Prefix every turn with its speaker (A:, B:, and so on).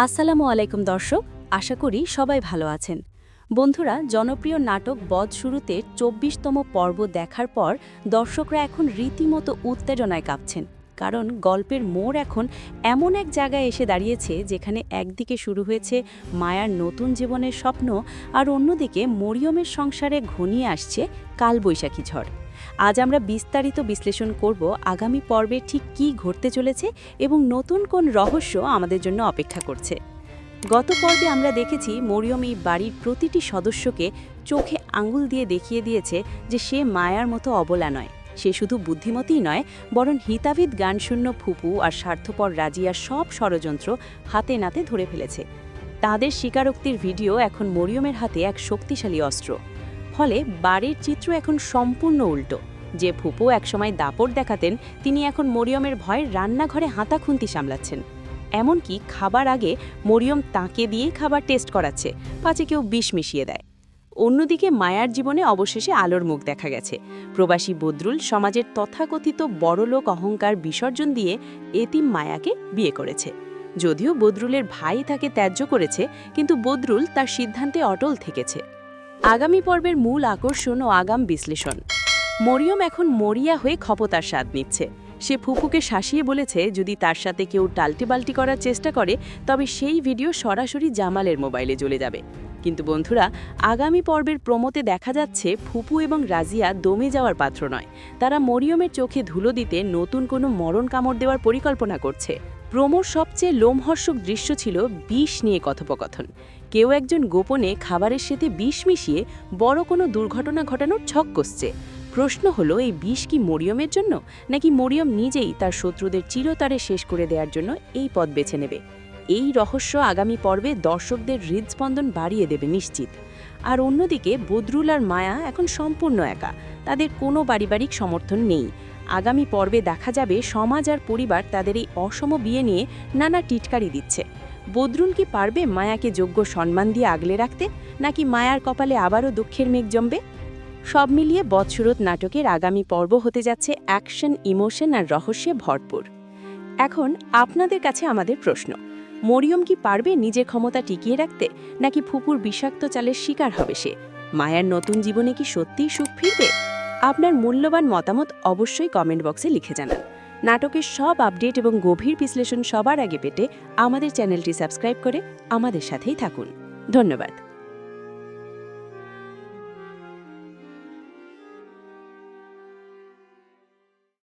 A: আসসালামু আলাইকুম দর্শক, আশা করি সবাই ভালো আছেন। বন্ধুরা, জনপ্রিয় নাটক বধ শুরুতে ২৪তম পর্ব দেখার পর দর্শকরা এখন রীতিমতো উত্তেজনায় কাঁপছেন। কারণ গল্পের মোড় এখন এমন এক জায়গায় এসে দাঁড়িয়েছে যেখানে একদিকে শুরু হয়েছে মায়ার নতুন জীবনের স্বপ্ন, আর অন্যদিকে মরিয়মের সংসারে ঘনিয়ে আসছে কালবৈশাখী ঝড়। আজ আমরা বিস্তারিত বিশ্লেষণ করব আগামী পর্বে ঠিক কী ঘটতে চলেছে এবং নতুন কোন রহস্য আমাদের জন্য অপেক্ষা করছে। গত পর্বে আমরা দেখেছি মরিয়ম এই বাড়ির প্রতিটি সদস্যকে চোখে আঙুল দিয়ে দেখিয়ে দিয়েছে যে সে মায়ার মতো অবলা নয়। সে শুধু বুদ্ধিমতীই নয়, বরং হিতাভিত গানশূন্য ফুপু আর স্বার্থপর রাজিয়ার সব ষড়যন্ত্র হাতে নাতে ধরে ফেলেছে। তাদের স্বীকারোক্তির ভিডিও এখন মরিয়মের হাতে এক শক্তিশালী অস্ত্র। ফলে বাড়ির চিত্র এখন সম্পূর্ণ উল্টো। যে ফুপু একসময় দাপট দেখাতেন, তিনি এখন মরিয়মের ভয়ে রান্নাঘরে হাতাখুন্তি সামলাচ্ছেন। এমনকি খাবার আগে মরিয়ম তাকে দিয়েই খাবার টেস্ট করাচ্ছে, পাছে কেউ বিষ মিশিয়ে দেয়। অন্যদিকে মায়ার জীবনে অবশেষে আলোর মুখ দেখা গেছে। প্রবাসী বদরুল সমাজের তথাকথিত বড়লোক অহংকার বিসর্জন দিয়ে এতিম মায়াকে বিয়ে করেছে। যদিও বদরুলের ভাই তাকে ত্যায্য করেছে, কিন্তু বদরুল তার সিদ্ধান্তে অটল থেকেছে। আগামী পর্বের মূল আকর্ষণ ও আগাম বিশ্লেষণ। মরিয়ম এখন মরিয়া হয়ে ক্ষমতার স্বাদ নিচ্ছে। সে ফুপুকে শাসিয়ে বলেছে যদি তার সাথে কেউ টাল্টিবাল্টি করার চেষ্টা করে তবে সেই ভিডিও সরাসরি জামালের মোবাইলে চলে যাবে। কিন্তু বন্ধুরা, আগামী পর্বের প্রোমোতে দেখা যাচ্ছে ফুপু এবং রাজিয়া দমে যাওয়ার পাত্র নয়। তারা মরিয়মের চোখে ধুলো দিতে নতুন কোনো মরণ কামড় দেওয়ার পরিকল্পনা করছে। প্রোমোর সবচেয়ে লোমহর্ষক দৃশ্য ছিল বিষ নিয়ে কথোপকথন। কেউ একজন গোপনে খাবারের সাথে বিষ মিশিয়ে বড় কোনো দুর্ঘটনা ঘটানোর ছক কষছে। প্রশ্ন হলো, এই বিষ কি মরিয়মের জন্য, নাকি মরিয়ম নিজেই তার শত্রুদের চিরতরে শেষ করে দেওয়ার জন্য এই পথ বেছে নেবে? এই রহস্য আগামী পর্বে দর্শকদের হৃদস্পন্দন বাড়িয়ে দেবে নিশ্চিত। আর অন্যদিকে বদরুল আর মায়া এখন সম্পূর্ণ একা। তাদের কোনো পারিবারিক সমর্থন নেই। আগামী পর্বে দেখা যাবে সমাজ আর পরিবার তাদের এই অসম বিয়ে নিয়ে নানা টিটকারি দিচ্ছে। বদরুল কি পারবে মায়াকে যোগ্য সম্মান দিয়ে আগলে রাখতে, নাকি মায়ার কপালে আবারও দুঃখের মেঘ জমবে? সব মিলিয়ে বৎসরত নাটকের আগামী পর্ব হতে যাচ্ছে অ্যাকশন, ইমোশন আর রহস্যে ভরপুর। এখন আপনাদের কাছে আমাদের প্রশ্ন, মরিয়ম কি পারবে নিজের ক্ষমতা টিকিয়ে রাখতে, নাকি ফুপুর বিষাক্ত চালের শিকার হবে সে? মায়ার নতুন জীবনে কি সত্যিই সুখ ফিরবে? আপনার মূল্যবান মতামত অবশ্যই কমেন্ট বক্সে লিখে জানান। নাটকের সব আপডেট এবং গভীর বিশ্লেষণ সবার আগে পেতে আমাদের চ্যানেলটি সাবস্ক্রাইব করে আমাদের সাথেই থাকুন। ধন্যবাদ।